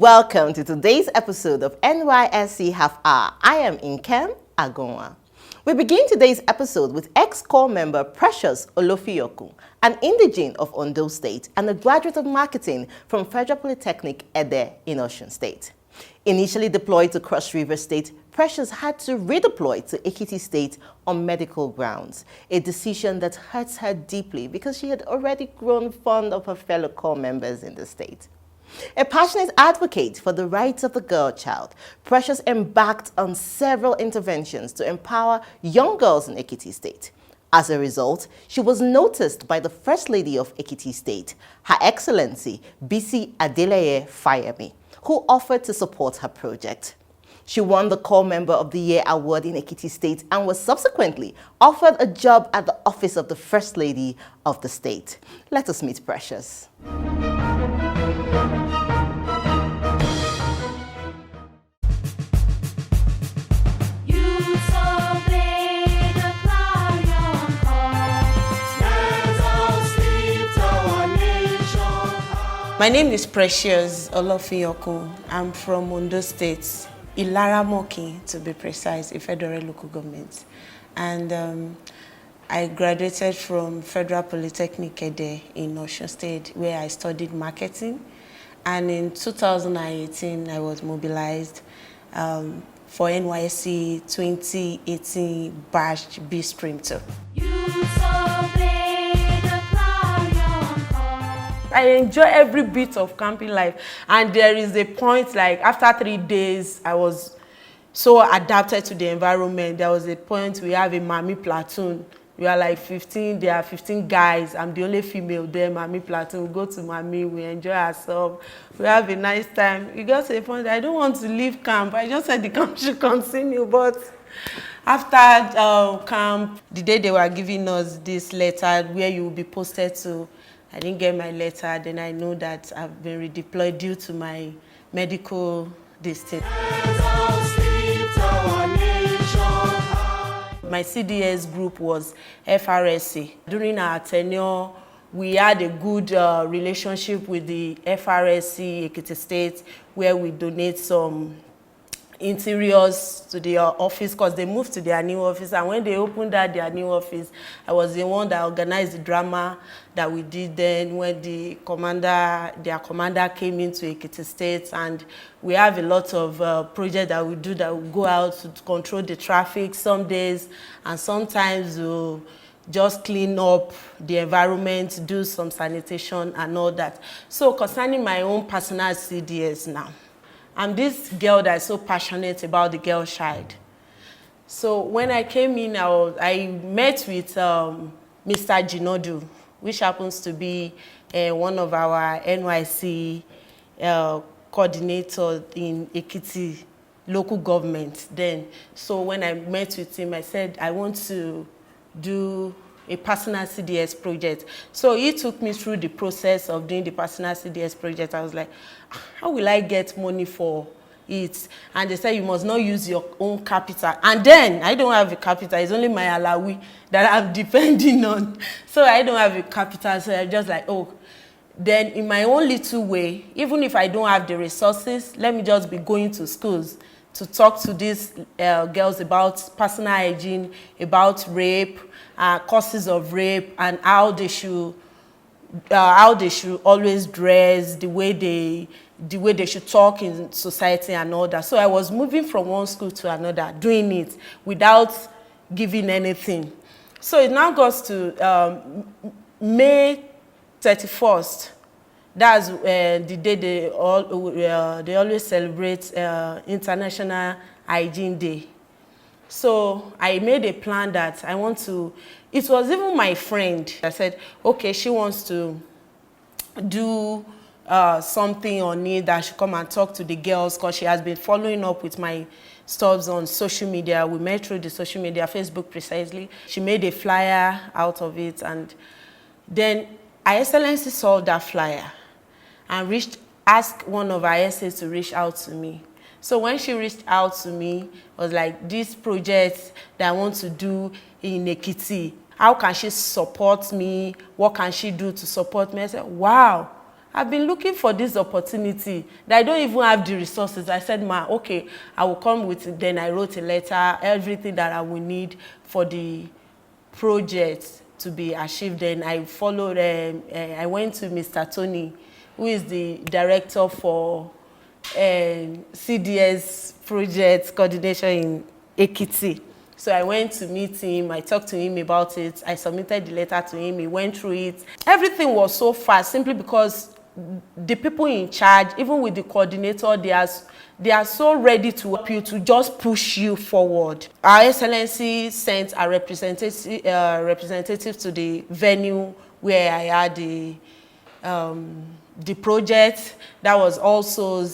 Welcome to today's episode of NYSC Half Hour. I am Nkem Agonwa. We begin today's episode with ex-corps member Precious Olofiyokun, an indigene of Ondo State and a graduate of marketing from Federal Polytechnic Ede in Osun State. Initially deployed to Cross River State, Precious had to redeploy to Ekiti State on medical grounds, a decision that hurts her deeply because she had already grown fond of her fellow corps members in the state. A passionate advocate for the rights of the girl child, Precious embarked on several interventions to empower young girls in Ekiti State. As a result, she was noticed by the First Lady of Ekiti State, Her Excellency Bisi Adeleye Fayemi, who offered to support her project. She won the Corps Member of the Year award in Ekiti State and was subsequently offered a job at the office of the First Lady of the state. Let us meet Precious. My name is Precious Olofiyokun. I'm from Ondo State, Ilaramoki to be precise, a federal local government. And I graduated from Federal Polytechnic Ede in Osun State, where I studied marketing. And in 2018, I was mobilized for NYSC 2018 Batch B Stream 2. I enjoy every bit of camping life, and there is a point like after 3 days I was so adapted to the environment. There was a point we have a Mami platoon. We are like 15, there are 15 guys. I'm the only female there, Mami platoon. We go to Mami, we enjoy ourselves, we have a nice time. It got to a point that I don't want to leave camp. I just said the camp should continue, but after camp, the day they were giving us this letter where you will be posted to, I didn't get my letter. Then I know that I've been redeployed due to my medical distance. My CDS group was FRSC. During our tenure, we had a good relationship with the FRSC Ekiti State, where we donate some interiors to their office because they moved to their new office, and when they opened their new office, I was the one that organized the drama that we did then when their commander came into Ekiti State. And we have a lot of projects that we do that we go out to control the traffic some days, and sometimes we'll just clean up the environment, do some sanitation and all that. So concerning my own personal CDS now, I'm this girl that's so passionate about the girl child. So when I came in, I met with Mr. Jinodu, which happens to be one of our NYC coordinators in Ekiti local government then. So when I met with him, I said, I want to do a personal CDS project. So he took me through the process of doing the personal CDS project. I was like, how will I get money for it? And they said, you must not use your own capital. And then I don't have a capital. It's only my alawi that I'm depending on. So I don't have a capital. So I'm just like, oh, then in my own little way, even if I don't have the resources, let me just be going to schools to talk to these girls about personal hygiene, about rape, causes of rape, and how they should always dress, the way they should talk in society and all that. So I was moving from one school to another, doing it without giving anything. So it now goes to May 31st. That's the day they always celebrate International Hygiene Day. So I made a plan that I want to, it was even my friend. I said, okay, she wants to do something on it, that I should come and talk to the girls because she has been following up with my stuff on social media. We met through the social media, Facebook precisely. She made a flyer out of it, and then Her Excellency saw that flyer and asked one of our essays to reach out to me. So when she reached out to me, I was like, this project that I want to do in Ekiti, how can she support me? What can she do to support me? I said, wow, I've been looking for this opportunity that I don't even have the resources. I said, ma, okay, I will come with it. Then I wrote a letter, everything that I will need for the project to be achieved. Then I followed, I went to Mr. Tony, who is the director for CDS project coordination in Ekiti. So I went to meet him, I talked to him about it, I submitted the letter to him, he went through it. Everything was so fast simply because the people in charge, even with the coordinator, they are so ready to help you, to just push you forward. Our Excellency sent a representative to the venue where I had the project. That was also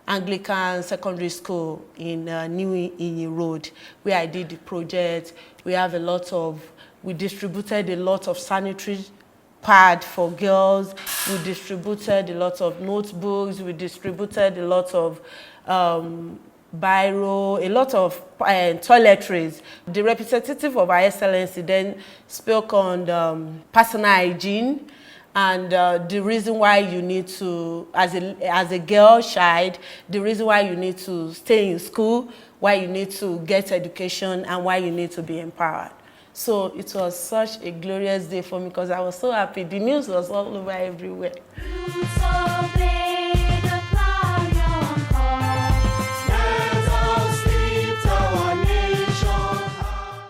Anglican Secondary School in New Inyi Road, where I did the project. We distributed a lot of sanitary pad for girls. We distributed a lot of notebooks. We distributed a lot of biro, a lot of toiletries. The representative of our Excellency then spoke on personal hygiene, and the reason why you need to, as a girl child, the reason why you need to stay in school, why you need to get education, and why you need to be empowered. So it was such a glorious day for me because I was so happy. The news was all over everywhere.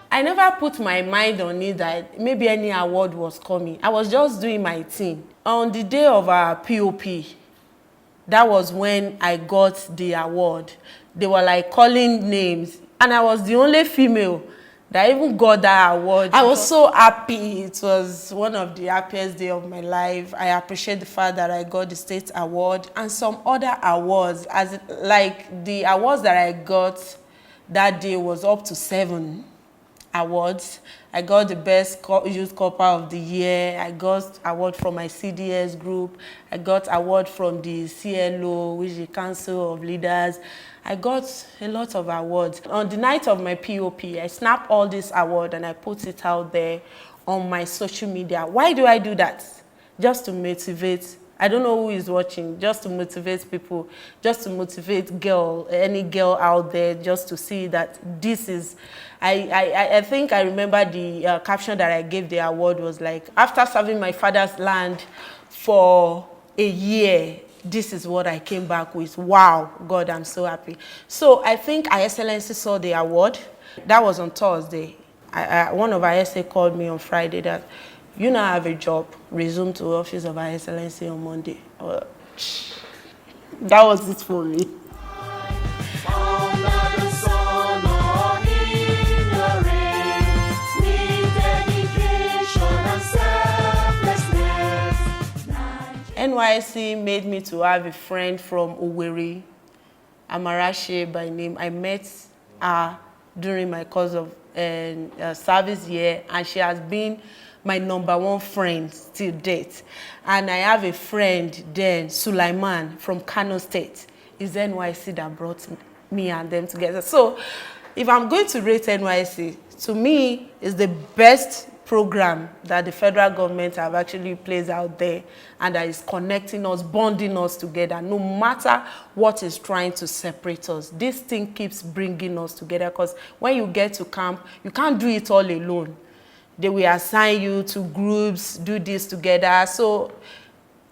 I never put my mind on it that maybe any award was coming. I was just doing my thing. On the day of our POP, that was when I got the award. They were like calling names, and I was the only female that even got that award. I was so happy. It was one of the happiest days of my life. I appreciate the fact that I got the state award and some other awards. Like the awards that I got that day was up to 7 awards. I got the best youth corper of the year. I got award from my CDS group. I got award from the CLO, which is the Council of Leaders. I got a lot of awards. On the night of my POP, I snapped all these awards and I put it out there on my social media. Why do I do that? Just to motivate. I don't know who is watching, just to motivate people, just to motivate any girl out there, just to see that this is, I think I remember the caption that I gave the award was like, after serving my father's land for a year, this is what I came back with. Wow, God, I'm so happy. So I think Her Excellency saw the award. That was on Thursday. One of our SA called me on Friday that, you now have a job, resume to office of Her Excellency on Monday. That was it for me. NYSC made me to have a friend from Owerri, Amarache by name. I met her during my course of service year, and she has been my #1 friend till date. And I have a friend then, Sulaiman from Kano State. It's NYSC that brought me and them together. So if I'm going to rate NYSC, to me, it's the best program that the federal government have actually placed out there, and that is connecting us, bonding us together. No matter what is trying to separate us, this thing keeps bringing us together, because when you get to camp, you can't do it all alone. They will assign you to groups, do this together. So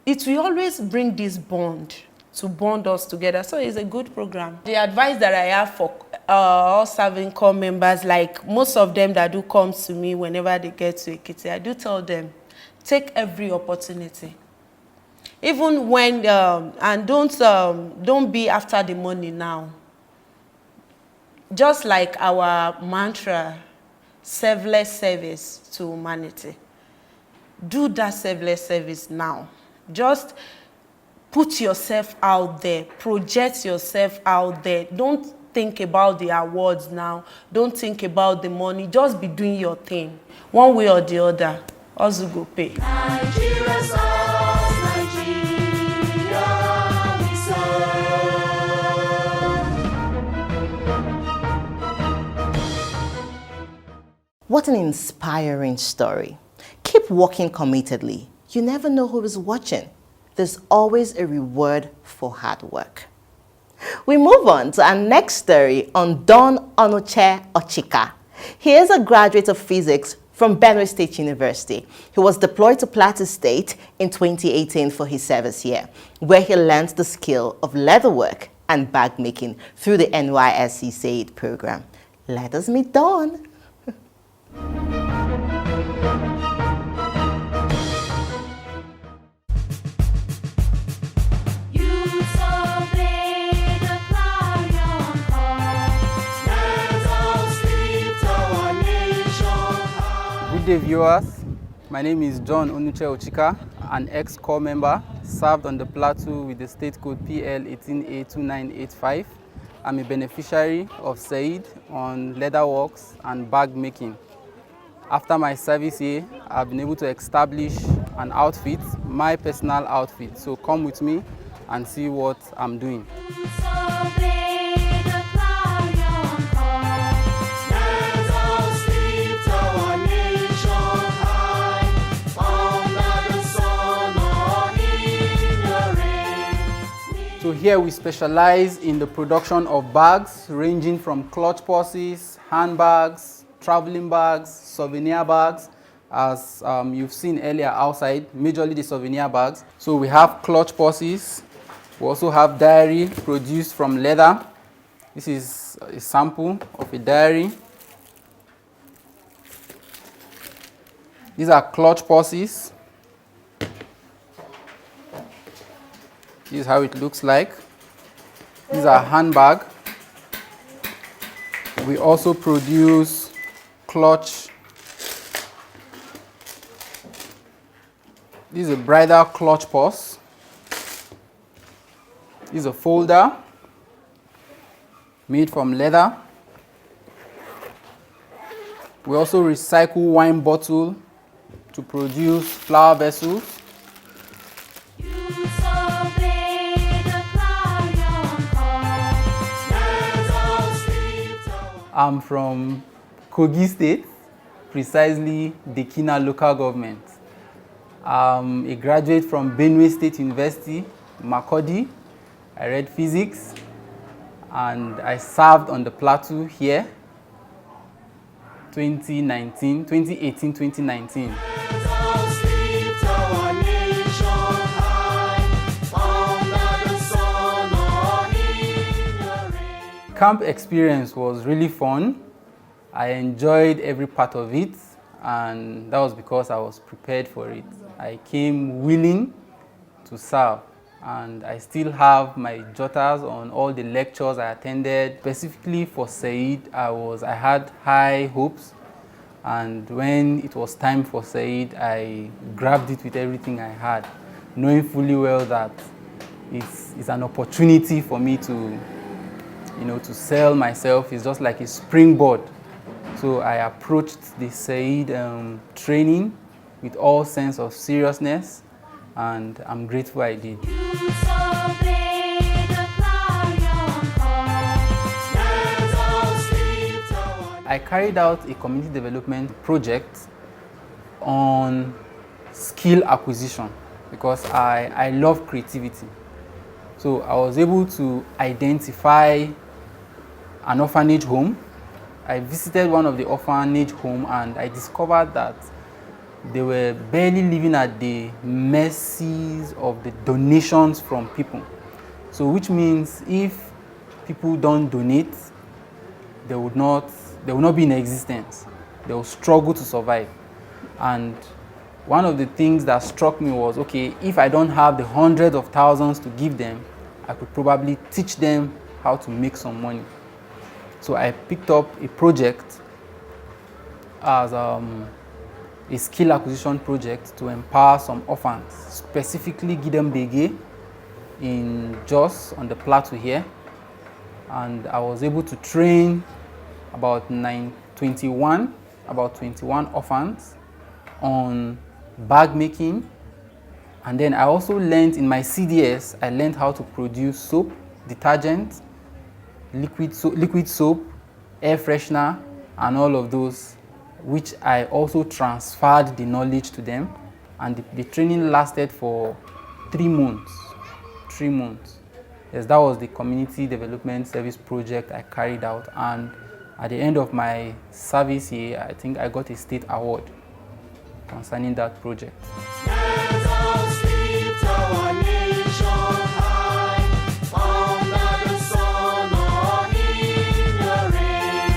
it will always bring this bond, to bond us together. So it's a good program. The advice that I have for all serving corps members, like most of them that do come to me whenever they get to Ekiti, I do tell them, take every opportunity. Even when, and don't be after the money now. Just like our mantra, selfless service to humanity. Do that selfless service now. Just put yourself out there, project yourself out there. Don't think about the awards now. Don't think about the money. Just be doing your thing. One way or the other, also go pay. Nigeria songs, Nigeria we serve. What an inspiring story. Keep working committedly. You never know who is watching. there's always a reward for hard work. We move on to our next story on Don Onuche Ochika. He is a graduate of physics from Benue State University. He was deployed to Plateau State in 2018 for his service here, where he learned the skill of leatherwork and bag making through the NYSC SAID program. Let us meet Don. Good day, viewers. My name is John Onuche Ochika, an ex-corps member, served on the plateau with the state code PL18A2985. I'm a beneficiary of SAID on leatherworks and bag making. After my service here, I've been able to establish an outfit, my personal outfit. So come with me and see what I'm doing. So here we specialize in the production of bags ranging from clutch purses, handbags, traveling bags, souvenir bags, as you've seen earlier outside, majorly the souvenir bags. So we have clutch purses. We also have diary produced from leather. This is a sample of a diary. These are clutch purses. This is how it looks like. These are handbag. We also produce clutch. This is a bridal clutch purse. This is a folder made from leather. We also recycle wine bottle to produce flower vessels. I'm from Kogi State, precisely Dekina local government. I'm a graduate from Benue State University, Makurdi. I read physics and I served on the plateau here 2018-2019. Camp experience was really fun. I enjoyed every part of it, and that was because I was prepared for it. I came willing to serve, and I still have my jotters on all the lectures I attended. Specifically for SAID, I had high hopes, and when it was time for SAID, I grabbed it with everything I had, knowing fully well that it's an opportunity for me to sell myself. Is just like a springboard. So I approached the SAID training with all sense of seriousness, and I'm grateful I did. I carried out a community development project on skill acquisition because I love creativity. So I was able to identify an orphanage home. I visited one of the orphanage homes and I discovered that they were barely living at the mercies of the donations from people. So which means if people don't donate, they will not be in existence. They will struggle to survive. And one of the things that struck me was, okay, if I don't have the hundreds of thousands to give them, I could probably teach them how to make some money. So I picked up a project as a skill acquisition project to empower some orphans, specifically Gideon Bege in Jos on the plateau here. And I was able to train about 21 orphans on bag making. And then I also learned in my CDS, I learned how to produce soap, detergent, liquid soap, air freshener, and all of those, which I also transferred the knowledge to them. And the training lasted for 3 months. 3 months. Yes, that was the community development service project I carried out, and at the end of my service year, I think I got a state award concerning that project. Let us lift our nation high, under the sun or in the rain,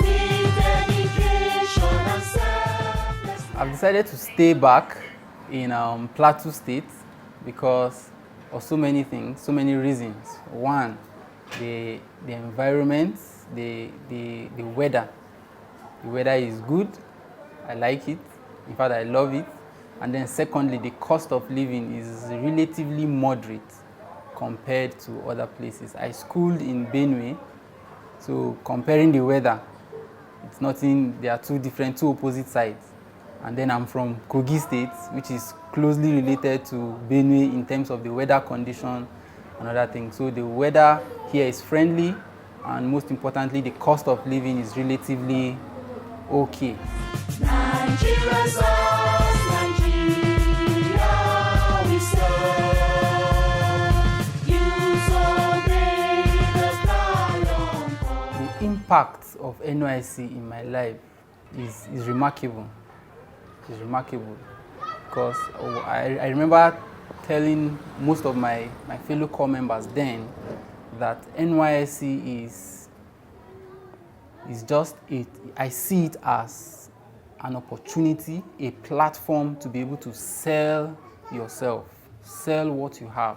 with dedication and selflessness. I've decided to stay back in Plateau State because of so many things, so many reasons. One, the environment, the weather. The weather is good. I like it. In fact, I love it. And then secondly, the cost of living is relatively moderate compared to other places. I schooled in Benue, so comparing the weather, it's nothing, they are two opposite sides. And then I'm from Kogi State, which is closely related to Benue in terms of the weather condition and other things. So the weather here is friendly, and most importantly, the cost of living is relatively okay. Nigeria's us, Nigeria we serve. Use obey the lion call. The impact of NYSC in my life is remarkable. It's remarkable because I remember telling most of my fellow corps members then that NYSC is just I see it as an opportunity, a platform to be able to sell yourself, sell what you have.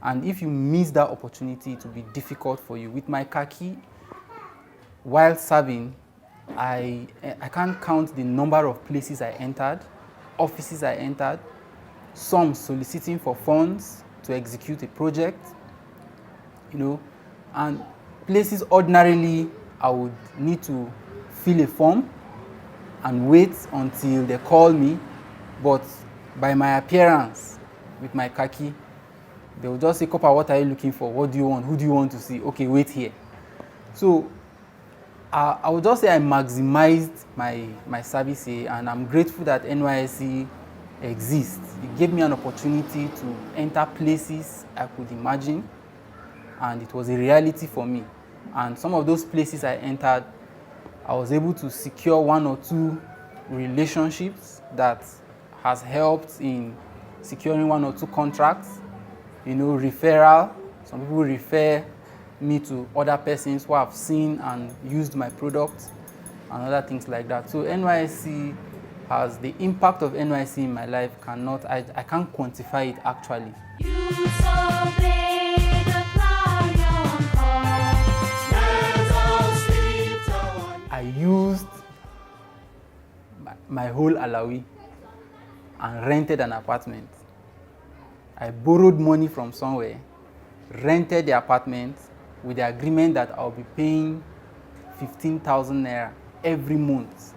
And if you miss that opportunity, it will be difficult for you. With my khaki, while serving, I can't count the number of places I entered, offices I entered, some soliciting for funds to execute a project, and places ordinarily I would need to fill a form and wait until they call me, but by my appearance with my khaki, they will just say, "Copper, what are you looking for? What do you want? Who do you want to see? Okay, wait here." So I would just say I maximized my service here, and I'm grateful that NYSC exists. It gave me an opportunity to enter places I could imagine, and it was a reality for me. And some of those places I entered, I was able to secure 1 or 2 relationships that has helped in securing 1 or 2 contracts, referral. Some people refer me to other persons who have seen and used my products and other things like that. So NYSC has the impact of NYSC in my life I can't quantify it actually. Use obey the lion call. Let us lift our I used my whole alawi and rented an apartment. I borrowed money from somewhere, rented the apartment with the agreement that I'll be paying 15,000 naira every month.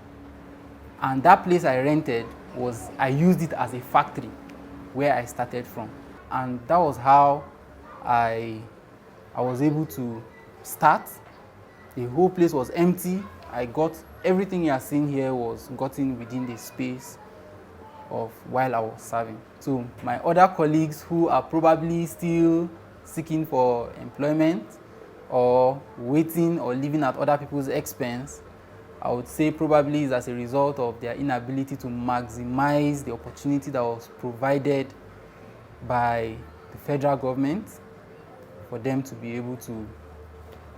And that place I rented I used it as a factory where I started from. And that was how I was able to start. The whole place was empty. Everything you are seeing here was gotten within the space of while I was serving. So my other colleagues who are probably still seeking for employment or waiting or living at other people's expense, I would say probably is as a result of their inability to maximize the opportunity that was provided by the federal government for them to be able to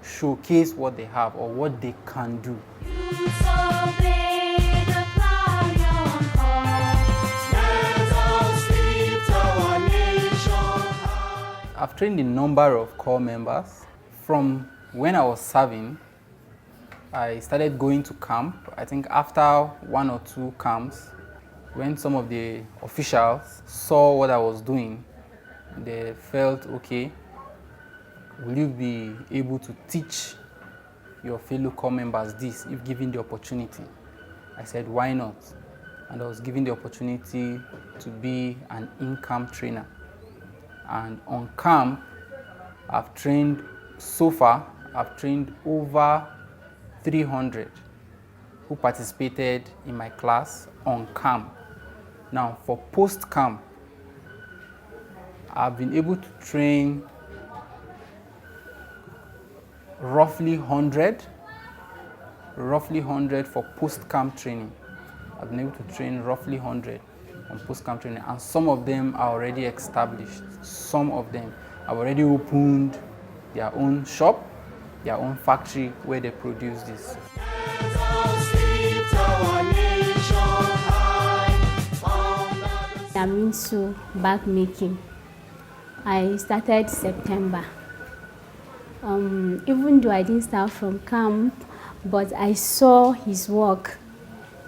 showcase what they have or what they can do. Use obey the lion call. Let us lift our nation high. I've trained a number of corps members. From when I was serving, I started going to camp. I think after 1 or 2 camps, when some of the officials saw what I was doing, they felt, okay, will you be able to teach your fellow corps members this if given the opportunity? I said, why not? And I was given the opportunity to be an in-camp trainer. And on camp, so far, I've trained over 300 who participated in my class on camp. Now, for post-camp, I've been able to train roughly 100 for post-camp training. I've been able to train roughly 100 on post-camp training, and some of them are already established. Some of them have already opened their own shop, their own factory where they produce this. I'm into bag making. I started September. Even though I didn't start from camp, but I saw his work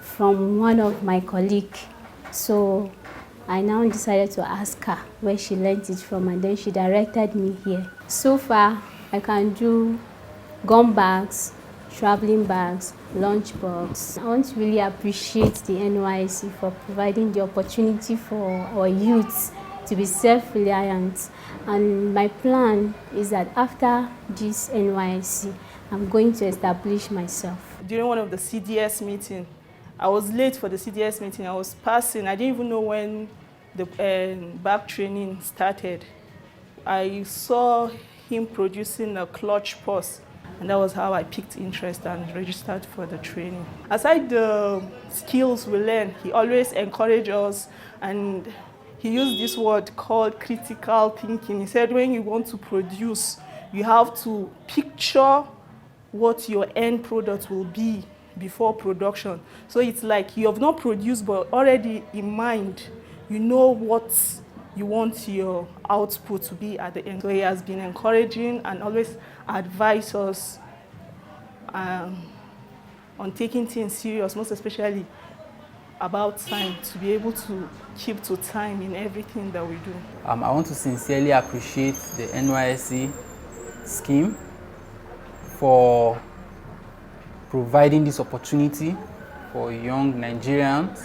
from one of my colleagues. So I now decided to ask her where she learned it from, and then she directed me here. So far, I can do gum bags, traveling bags, lunch box. I want to really appreciate the NYSC for providing the opportunity for our youths to be self-reliant. And my plan is that after this NYSC, I'm going to establish myself. During one of the CDS meeting, I was late for the CDS meeting. I was passing. I didn't even know when the bag training started. I saw him producing a clutch purse, and that was how I picked interest and registered for the training. Aside the skills we learn, he always encouraged us, and he used this word called critical thinking. He said when you want to produce, you have to picture what your end product will be before production. So it's like you have not produced, but already in mind, you know what you want your output to be at the end. So he has been encouraging and always advised us on taking things serious, most especially about time, to be able to keep to time in everything that we do. I want to sincerely appreciate the NYSC scheme for providing this opportunity for young Nigerians,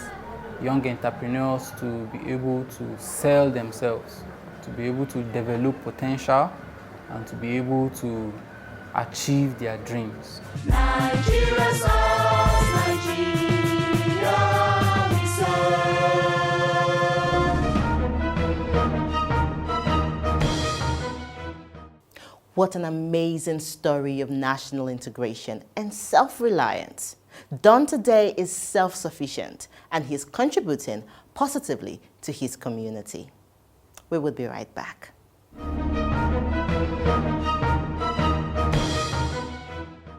young entrepreneurs to be able to sell themselves, to be able to develop potential, and to be able to achieve their dreams. Nigeria serves, Nigeria we serve. What an amazing story of national integration and self-reliance. Don today is self-sufficient, and he's contributing positively to his community. We will be right back.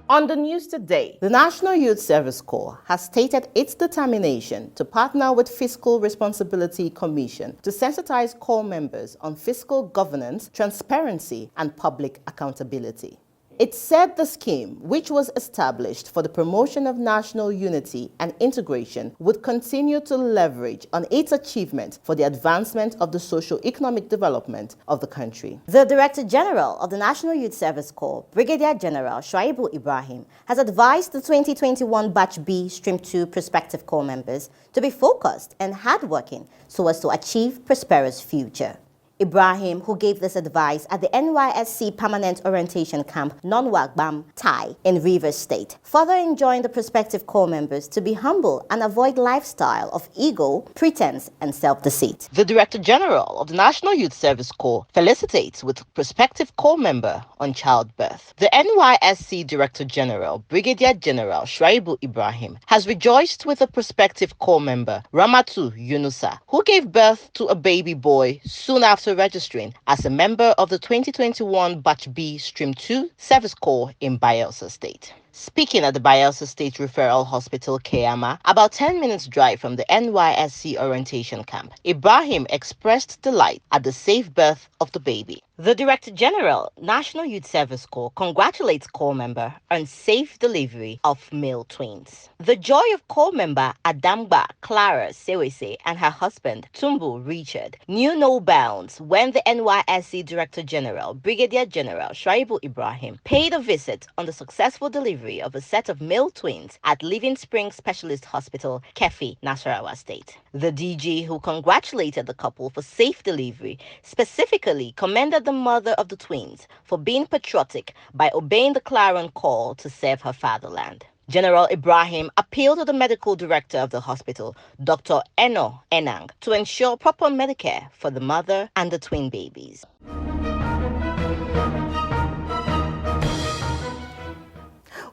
On the news today, the National Youth Service Corps has stated its determination to partner with Fiscal Responsibility Commission to sensitize corps members on fiscal governance, transparency, and public accountability. It said the scheme, which was established for the promotion of national unity and integration, would continue to leverage on its achievement for the advancement of the socio-economic development of the country. The Director General of the National Youth Service Corps, Brigadier General Shuaibu Ibrahim, has advised the 2021 Batch B Stream 2 prospective corps members to be focused and hardworking so as to achieve prosperous future. Ibrahim, who gave this advice at the NYSC Permanent Orientation Camp Nonwagbam, Tai, in Rivers State, further enjoined the prospective corps members to be humble and avoid lifestyle of ego, pretense, and self-deceit. The Director General of the National Youth Service Corps felicitates with prospective corps member on childbirth. The NYSC Director General, Brigadier General Shuaibu Ibrahim, has rejoiced with a prospective corps member, Ramatu Yunusa, who gave birth to a baby boy soon after registering as a member of the 2021 Batch B Stream 2 Service Corps in Bayelsa State. Speaking at the Bayelsa State Referral Hospital, Kayama, about 10 minutes drive from the NYSC orientation camp, Ibrahim expressed delight at the safe birth of the baby. The Director General, National Youth Service Corps, congratulates corps member on safe delivery of male twins. The joy of corps member Adamba Clara Sewese and her husband Tumbu Richard knew no bounds when the NYSC Director General, Brigadier General Shuaibu Ibrahim, paid a visit on the successful delivery of a set of male twins at Living Spring Specialist Hospital, Kefi, Nasarawa State. The DG, who congratulated the couple for safe delivery, specifically commended the mother of the twins for being patriotic by obeying the clarion call to serve her fatherland. General Ibrahim appealed to the medical director of the hospital, Dr. Eno Enang, to ensure proper Medicare for the mother and the twin babies.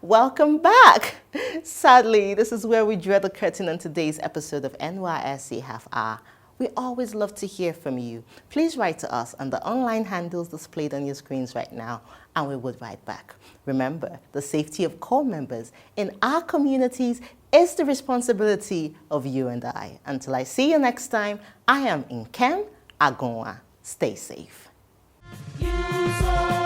Welcome back. Sadly, this is where we draw the curtain on today's episode of NYSC Half Hour. We always love to hear from you. Please write to us on the online handles displayed on your screens right now, and we would write back. Remember, the safety of core members in our communities is the responsibility of you and I. Until I see you next time, I am Nkem Agonwa. Stay safe. Use